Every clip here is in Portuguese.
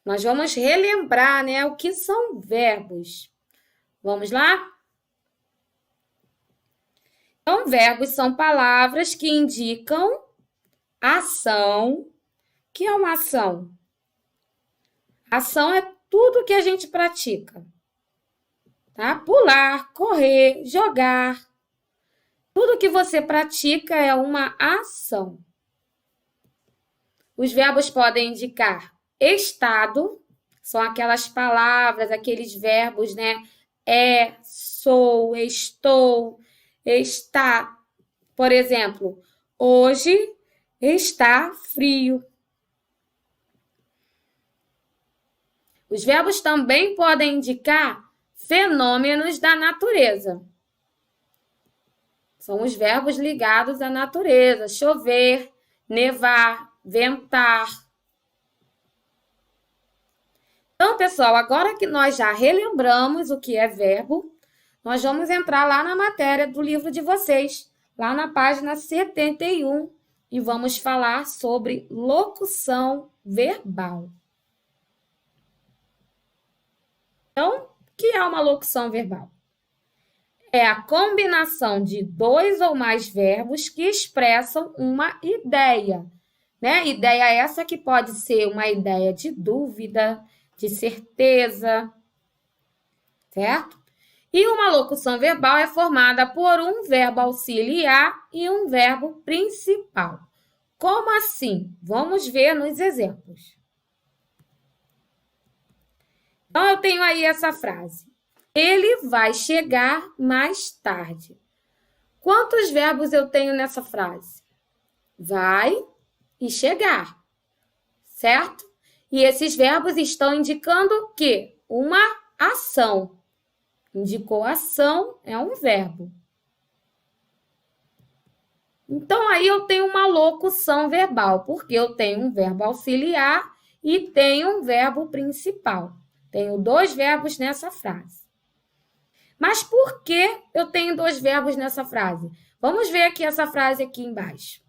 Nós vamos relembrar, né, o que são verbos. Vamos lá? Então, verbos são palavras que indicam ação. O que é uma ação? Ação é tudo que a gente pratica, tá? Pular, correr, jogar. Tudo que você pratica é uma ação. Os verbos podem indicar estado, são aquelas palavras, aqueles verbos, né? É, sou, estou, está. Por exemplo, hoje está frio. Os verbos também podem indicar fenômenos da natureza. São os verbos ligados à natureza: chover, nevar, ventar. Então, pessoal, agora que nós já relembramos o que é verbo, nós vamos entrar lá na matéria do livro de vocês, lá na página 71, e vamos falar sobre locução verbal. Então, o que é uma locução verbal? É a combinação de dois ou mais verbos que expressam uma ideia, né? Ideia essa que pode ser uma ideia de dúvida, de certeza, certo? E uma locução verbal é formada por um verbo auxiliar e um verbo principal. Como assim? Vamos ver nos exemplos. Então, eu tenho aí essa frase. Ele vai chegar mais tarde. Quantos verbos eu tenho nessa frase? Vai e chegar, certo? E esses verbos estão indicando o quê? Uma ação. Indicou ação, é um verbo. Então, aí eu tenho uma locução verbal, porque eu tenho um verbo auxiliar e tenho um verbo principal. Tenho dois verbos nessa frase. Mas por que eu tenho dois verbos nessa frase? Vamos ver aqui essa frase aqui embaixo.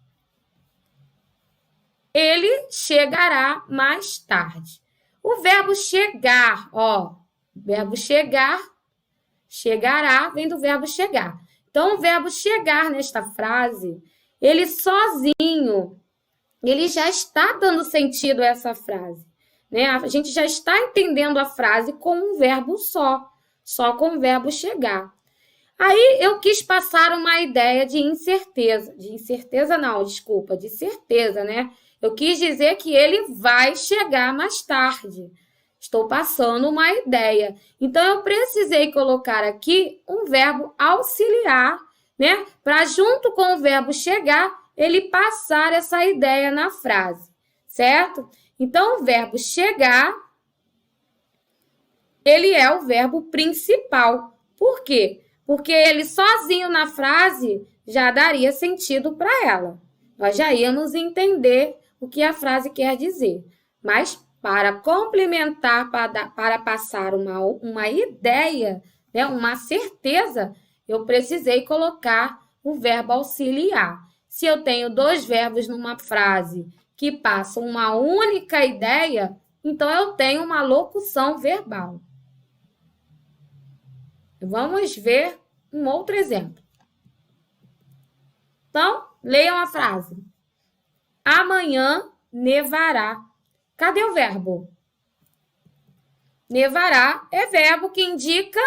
Ele chegará mais tarde. O verbo chegar, ó, verbo chegar, chegará, vem do verbo chegar. Então, o verbo chegar nesta frase, ele sozinho, ele já está dando sentido a essa frase, né? A gente já está entendendo a frase com um verbo só com o verbo chegar. Aí eu quis passar uma ideia de incerteza. De certeza, né? Eu quis dizer que ele vai chegar mais tarde. Estou passando uma ideia. Então, eu precisei colocar aqui um verbo auxiliar, né? Para, junto com o verbo chegar, ele passar essa ideia na frase, certo? Então, o verbo chegar, ele é o verbo principal. Por quê? Porque ele sozinho na frase já daria sentido para ela. Nós já íamos entender o que a frase quer dizer. Mas para complementar, para passar uma ideia, né, uma certeza, eu precisei colocar o verbo auxiliar. Se eu tenho dois verbos numa frase que passam uma única ideia, então eu tenho uma locução verbal. Vamos ver um outro exemplo. Então, leiam a frase. Amanhã nevará. Cadê o verbo? Nevará é verbo que indica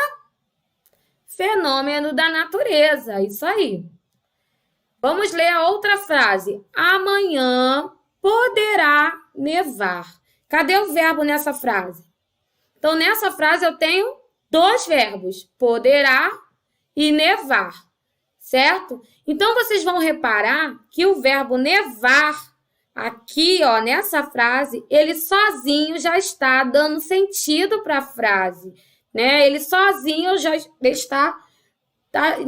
fenômeno da natureza. Isso aí. Vamos ler a outra frase. Amanhã poderá nevar. Cadê o verbo nessa frase? Então, nessa frase eu tenho dois verbos, poderá e nevar, certo? Então, vocês vão reparar que o verbo nevar, aqui, ó, nessa frase, ele sozinho já está dando sentido para a frase, né? Ele sozinho já está,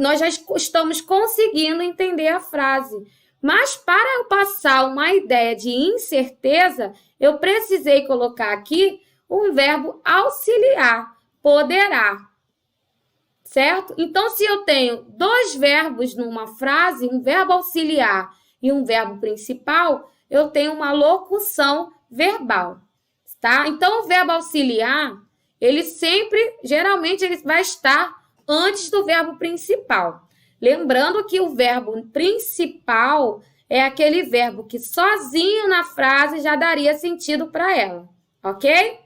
nós já estamos conseguindo entender a frase. Mas para eu passar uma ideia de incerteza, eu precisei colocar aqui um verbo auxiliar, poderá, certo? Então, se eu tenho dois verbos numa frase, um verbo auxiliar e um verbo principal, eu tenho uma locução verbal. tá? Então, o verbo auxiliar, ele sempre, geralmente, ele vai estar antes do verbo principal. Lembrando que o verbo principal é aquele verbo que sozinho na frase já daria sentido para ela, ok?